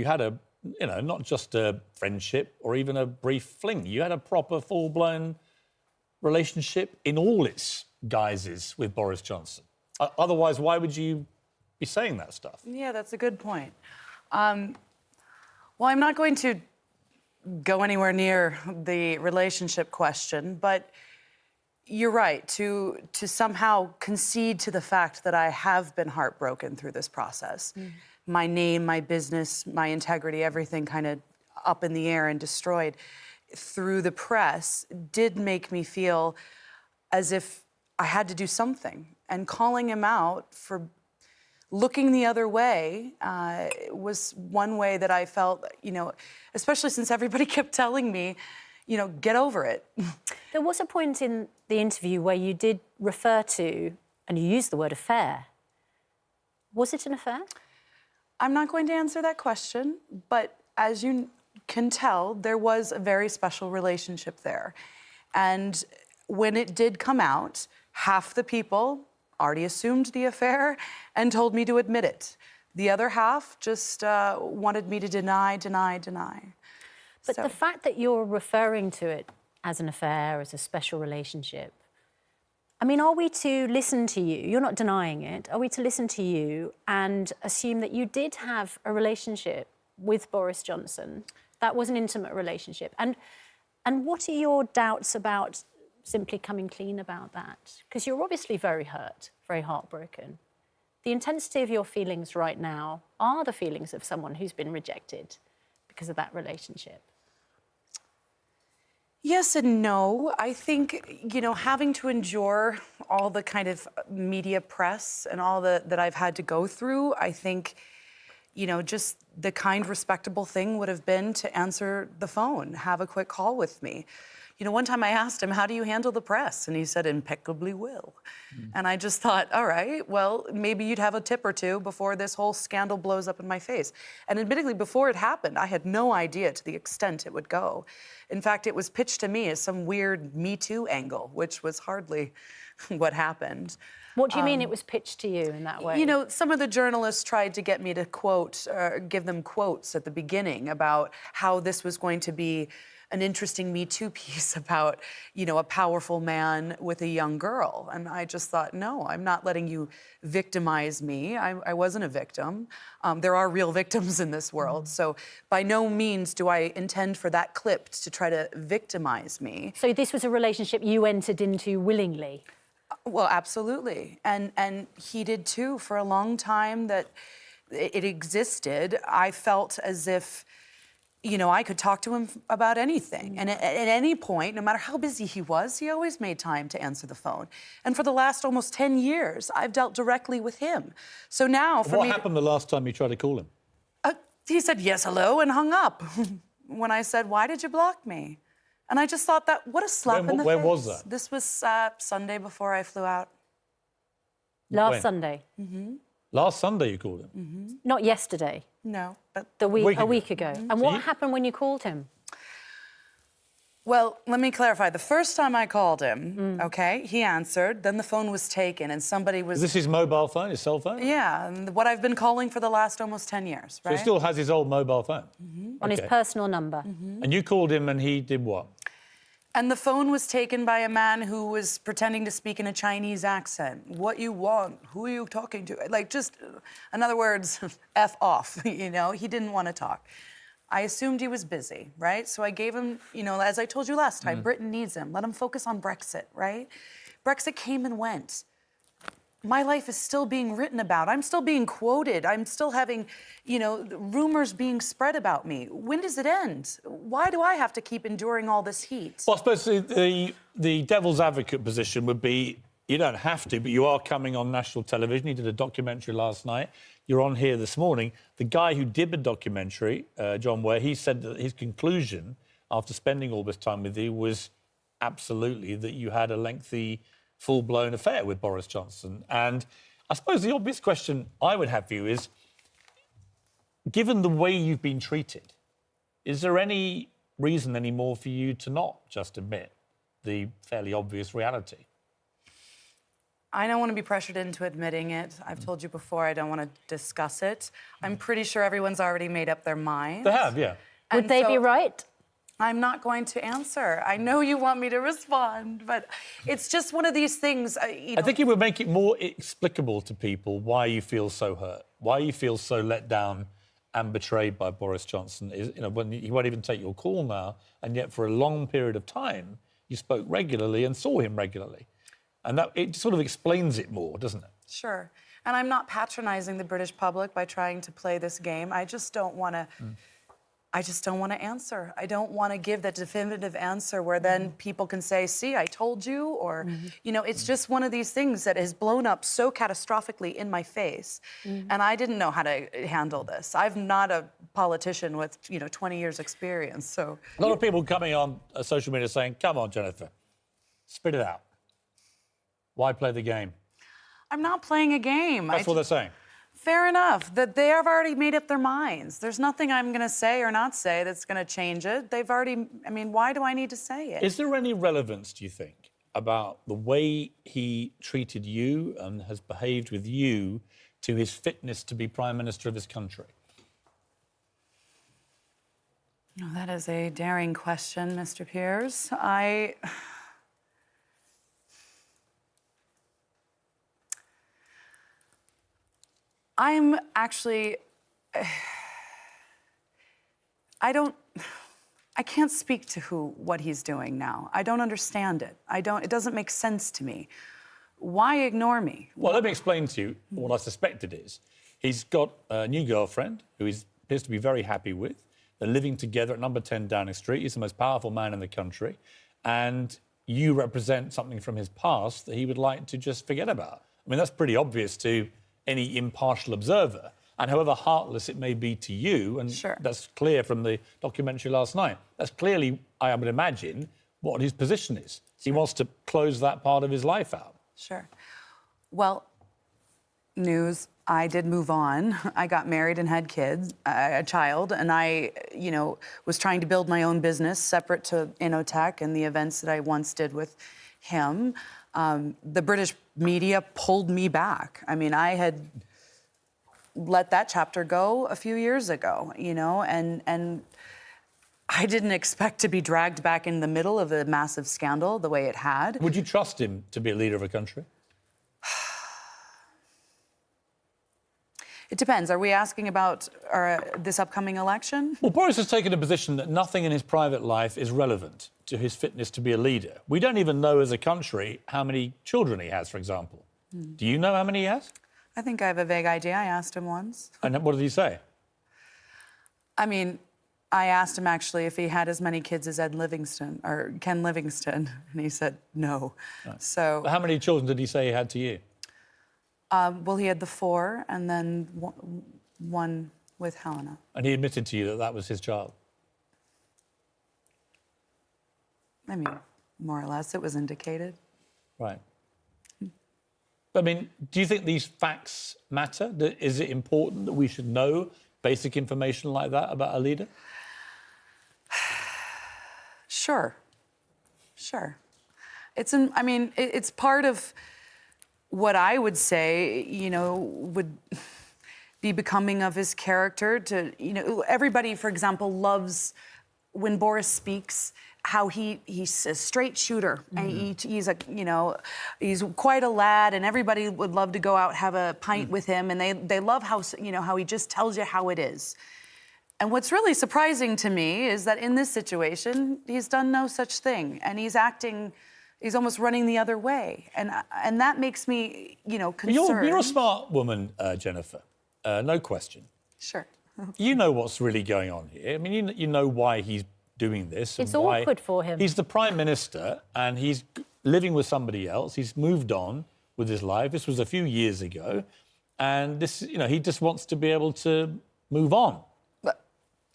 you had a, you know, not just a friendship or even a brief fling. You had a proper, full-blown relationship in all its guises with Boris Johnson. Otherwise, why would you be saying that stuff? Yeah, that's a good point. Well, I'm not going to go anywhere near the relationship question, but you're right, to somehow concede to the fact that I have been heartbroken through this process. My name, my business, my integrity, everything kind of up in the air and destroyed through the press did make me feel as if I had to do something. And calling him out for looking the other way was one way that I felt, you know, especially since everybody kept telling me, you know, get over it. There was a point in the interview where you did refer to, and you used the word affair. Was it an affair? I'm not going to answer that question, but as you can tell, there was a very special relationship there. And when it did come out, half the people already assumed the affair and told me to admit it. The other half just wanted me to deny. But the fact that you're referring to it as an affair, as a special relationship, I mean, are we to listen to you? You're not denying it. Are we to listen to you and assume that you did have a relationship with Boris Johnson? That was an intimate relationship. And what are your doubts about simply coming clean about that? Because you're obviously very hurt, very heartbroken. The intensity of your feelings right now are the feelings of someone who's been rejected because of that relationship. Yes and no. I think, you know, having to endure all the kind of media press and all that I've had to go through, I think, you know, just the kind, respectable thing would have been to answer the phone, have a quick call with me. You know, one time I asked him, how do you handle the press? And he said, impeccably well. And I just thought, all right, well, maybe you'd have a tip or two before this whole scandal blows up in my face. And admittedly, before it happened, I had no idea to the extent it would go. In fact, it was pitched to me as some weird Me Too angle, which was hardly what happened. What do you mean it was pitched to you in that way? You know, some of the journalists tried to get me to quote, give them quotes at the beginning about how this was going to be an interesting Me Too piece about, you know, a powerful man with a young girl. And I just thought, no, I'm not letting you victimize me. I wasn't a victim. There are real victims in this world. So by no means do I intend for that clip to try to victimize me. So this was a relationship you entered into willingly? Well, absolutely. And he did too. For a long time that it existed, I felt as if, you know, I could talk to him about anything. And at any point, no matter how busy he was, he always made time to answer the phone. And for the last almost 10 years, I've dealt directly with him. So now for me... What happened the last time you tried to call him? He said, yes, hello, and hung up. When I said, why did you block me? And I just thought that, what a slap in the face. Where was that? This was Sunday before I flew out. Last Sunday? Last Sunday you called him? Not yesterday? No, but... A week ago. And what happened when you called him? Well, let me clarify. The first time I called him, OK, he answered, then the phone was taken and somebody was... Is this his mobile phone, his cell phone? Yeah, and what I've been calling for the last almost 10 years, right? So he still has his old mobile phone? On his personal number? And you called him and he did what? And the phone was taken by a man who was pretending to speak in a Chinese accent. What you want? Who are you talking to? Like, just, in other words, F off, you know? He didn't want to talk. I assumed he was busy, right? So I gave him, you know, as I told you last time, Britain needs him. Let him focus on Brexit, right? Brexit came and went. My life is still being written about. I'm still being quoted. I'm still having, you know, rumors being spread about me. When does it end? Why do I have to keep enduring all this heat? Well, I suppose the devil's advocate position would be you don't have to, but you are coming on national television. You did a documentary last night. You're on here this morning. The guy who did the documentary, John Ware, he said that his conclusion after spending all this time with you was absolutely that you had a lengthy, full-blown affair with Boris Johnson. And I suppose the obvious question I would have for you is, given the way you've been treated, is there any reason anymore for you to not just admit the fairly obvious reality? I don't want to be pressured into admitting it. I've told you before I don't want to discuss it. I'm pretty sure everyone's already made up their mind. They have, yeah. Would they be right? I'm not going to answer. I know you want me to respond, but it's just one of these things. I think it would make it more explicable to people why you feel so hurt, why you feel so let down and betrayed by Boris Johnson. When he won't even take your call now, and yet for a long period of time you spoke regularly and saw him regularly, and that it sort of explains it more, doesn't it? Sure. And I'm not patronising the British public by trying to play this game. I just don't want to. I just don't want to answer. I don't want to give that definitive answer where then people can say, see, I told you, or, it's just one of these things that has blown up so catastrophically in my face. And I didn't know how to handle this. I'm not a politician with, 20 years experience, so. A lot of people coming on social media saying, come on, Jennifer, spit it out. Why play the game? I'm not playing a game. That's what they're saying. Fair enough, that they have already made up their minds. There's nothing I'm going to say or not say that's going to change it. They've already, why do I need to say it? Is there any relevance, do you think, about the way he treated you and has behaved with you to his fitness to be Prime Minister of his country? Oh, that is a daring question, Mr. Piers. I'm actually, I can't speak to what he's doing now. I don't understand it. It doesn't make sense to me. Why ignore me? Well, let me explain to you what I suspect it is. He's got a new girlfriend who he appears to be very happy with. They're living together at number 10 Downing Street. He's the most powerful man in the country. And you represent something from his past that he would like to just forget about. That's pretty obvious to any impartial observer, and however heartless it may be to you, and sure. That's clear from the documentary last night, that's clearly, I would imagine, what his position is. He wants to close that part of his life out. Sure. Well, news, I did move on. I got married and had kids, a child, and I, was trying to build my own business separate to Innotech and the events that I once did with him. The British media pulled me back. I had let that chapter go a few years ago, and I didn't expect to be dragged back in the middle of a massive scandal the way it had. Would you trust him to be a leader of a country? It depends. Are we asking about this upcoming election? Well, Boris has taken a position that nothing in his private life is relevant to his fitness to be a leader. We don't even know as a country how many children he has, for example. Do you know how many he has? I think I have a vague idea. I asked him once. And what did he say? I asked him actually if he had as many kids as Ken Livingstone, and he said no. Right. So, how many children did he say he had to you? Well, he had the 4, and then one with Helena. And he admitted to you that that was his child? More or less, it was indicated. Right. Do you think these facts matter? Is it important that we should know basic information like that about a leader? Sure. It's part of what I would say, would be becoming of his character to, everybody, for example, loves when Boris speaks, how he's a straight shooter. And he's quite a lad, and everybody would love to go out, have a pint with him, and they love how he just tells you how it is. And what's really surprising to me is that in this situation, he's done no such thing, and he's almost running the other way, and that makes me, concerned. You're a smart woman, Jennifer, no question. Sure. You know what's really going on here. You know why he's doing this. It's awkward for him. He's the Prime Minister, and he's living with somebody else. He's moved on with his life. This was a few years ago, and he just wants to be able to move on. But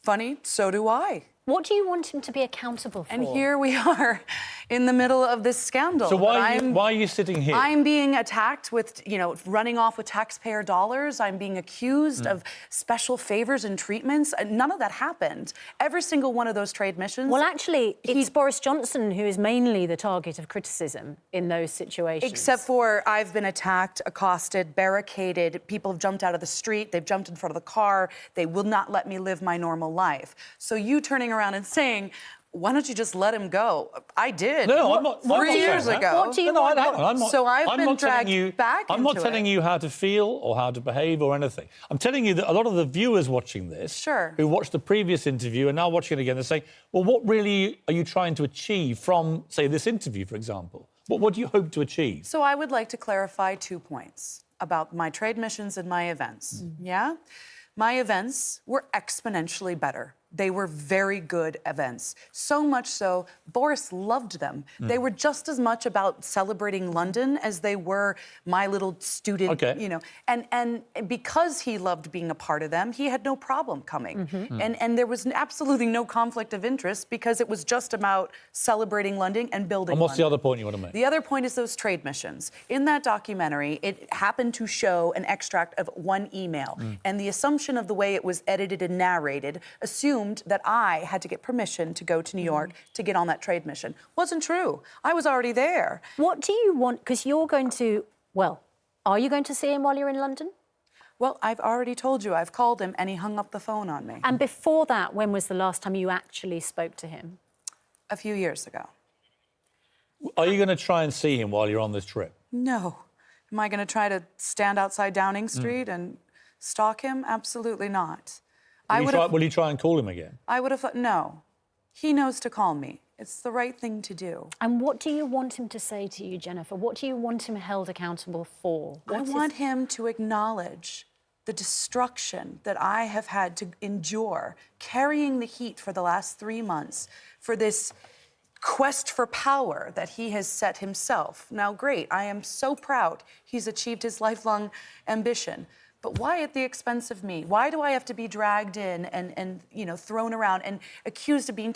funny, so do I. What do you want him to be accountable for? And here we are in the middle of this scandal. So why are you sitting here? I'm being attacked with, running off with taxpayer dollars. I'm being accused of special favors and treatments. None of that happened. Every single one of those trade missions. Well, actually, it's Boris Johnson who is mainly the target of criticism in those situations. Except for I've been attacked, accosted, barricaded. People have jumped out of the street. They've jumped in front of the car. They will not let me live my normal life. So you turning around and saying, why don't you just let him go? I did. No, I'm not. 3 years ago. What do you want? want? So I've been dragged back I'm not into telling it. you how to feel or how to behave or anything. I'm telling you that a lot of the viewers watching this, Sure, who watched the previous interview and now watching it again, they're saying, well, what really are you trying to achieve from, say, this interview, for example? What do you hope to achieve? So I would like to clarify 2 points about my trade missions and my events. Yeah? My events were exponentially better. They were very good events. So much so, Boris loved them. They were just as much about celebrating London as they were my little student, And because he loved being a part of them, he had no problem coming. And there was absolutely no conflict of interest because it was just about celebrating London and building And what's London. the other point you want to make? The other point is those trade missions. In that documentary, it happened to show an extract of one email. And the assumption of the way it was edited and narrated assumed that I had to get permission to go to New York to get on that trade mission. Wasn't true. I was already there. What do you want? Because you're going to, are you going to see him while you're in London? Well, I've already told you. I've called him and he hung up the phone on me. And before that, when was the last time you actually spoke to him? A few years ago. Are you going to try and see him while you're on this trip? No. Am I going to try to stand outside Downing Street and stalk him? Absolutely not. Will you try and call him again? I would have thought, no. He knows to call me. It's the right thing to do. And what do you want him to say to you, Jennifer? What do you want him held accountable for? I want him to acknowledge the destruction that I have had to endure, carrying the heat for the last 3 months for this quest for power that he has set himself. Now, great, I am so proud he's achieved his lifelong ambition. But why at the expense of me? Why do I have to be dragged in and thrown around and accused of being,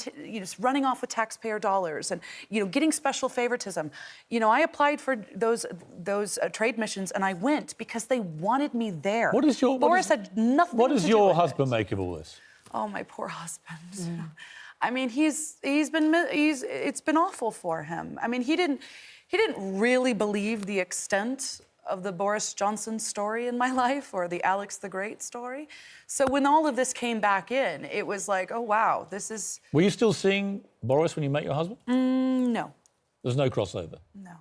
running off with taxpayer dollars and, getting special favoritism? I applied for those trade missions and I went because they wanted me there. Boris had nothing to do with it. Husband make of all this? Oh, my poor husband. I mean, it's been awful for him. I mean, he didn't really believe the extent of the Boris Johnson story in my life or the Alex the Great story. So when all of this came back in, it was like, oh, wow, this is... Were you still seeing Boris when you met your husband? No. There's no crossover? No.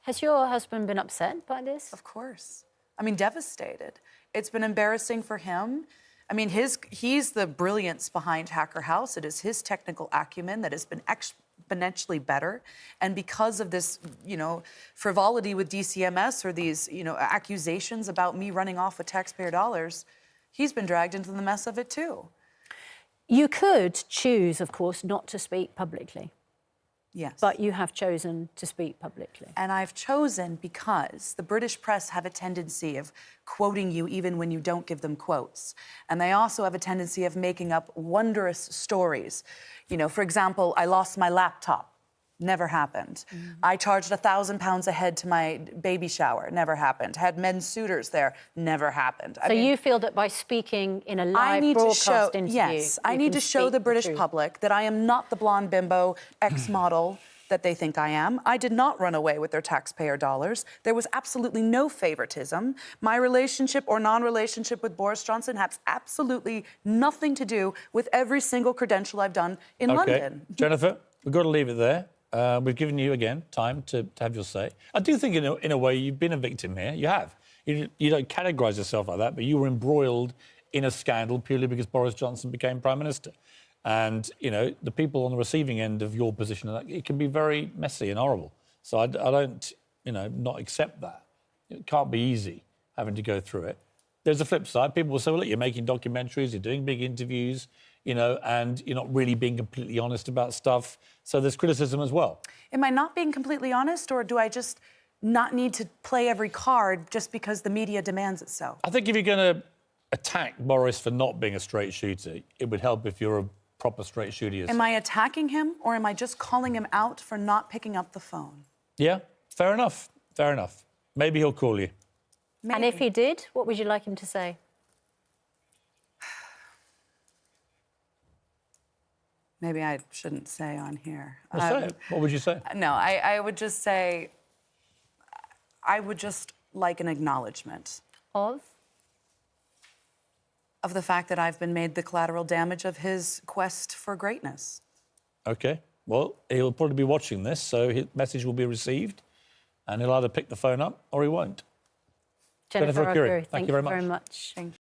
Has your husband been upset by this? Of course. I mean, devastated. It's been embarrassing for him. I mean, he's the brilliance behind Hacker House. It is his technical acumen that has been exponentially better. And because of this, frivolity with DCMS or these, accusations about me running off with taxpayer dollars, he's been dragged into the mess of it too. You could choose, of course, not to speak publicly. Yes. But you have chosen to speak publicly. And I've chosen because the British press have a tendency of quoting you even when you don't give them quotes. And they also have a tendency of making up wondrous stories. For example, I lost my laptop. Never happened. I charged £1,000 a head to my baby shower. Never happened. Had men's suitors there. Never happened. So you feel that by speaking in a live broadcast interview... Yes, I need to show the British public that I am not the blonde bimbo ex-model that they think I am. I did not run away with their taxpayer dollars. There was absolutely no favoritism. My relationship or non-relationship with Boris Johnson has absolutely nothing to do with every single credential I've done in London. Jennifer, we've got to leave it there. We've given you, again, time to have your say. I do think, in a way, you've been a victim here. You have. You don't categorise yourself like that, but you were embroiled in a scandal purely because Boris Johnson became Prime Minister. And, the people on the receiving end of your position, it can be very messy and horrible. So I don't, not accept that. It can't be easy having to go through it. There's a flip side. People will say, well, look, you're making documentaries, you're doing big interviews, and you're not really being completely honest about stuff. So there's criticism as well. Am I not being completely honest, or do I just not need to play every card just because the media demands it so? I think if you're going to attack Boris for not being a straight shooter. It would help if you're a proper straight shooter yourself. Am I attacking him or am I just calling him out for not picking up the phone? Yeah, fair enough. Fair enough. Maybe he'll call you. Maybe. And if he did, what would you like him to say? Maybe I shouldn't say on here. Well, say it. What would you say? No, I would just say, I would just like an acknowledgement Of? of the fact that I've been made the collateral damage of his quest for greatness. OK. Well, he'll probably be watching this, so his message will be received, and he'll either pick the phone up or he won't. Jennifer Arcuri, Arcuri, thank you very much. much. Thank you.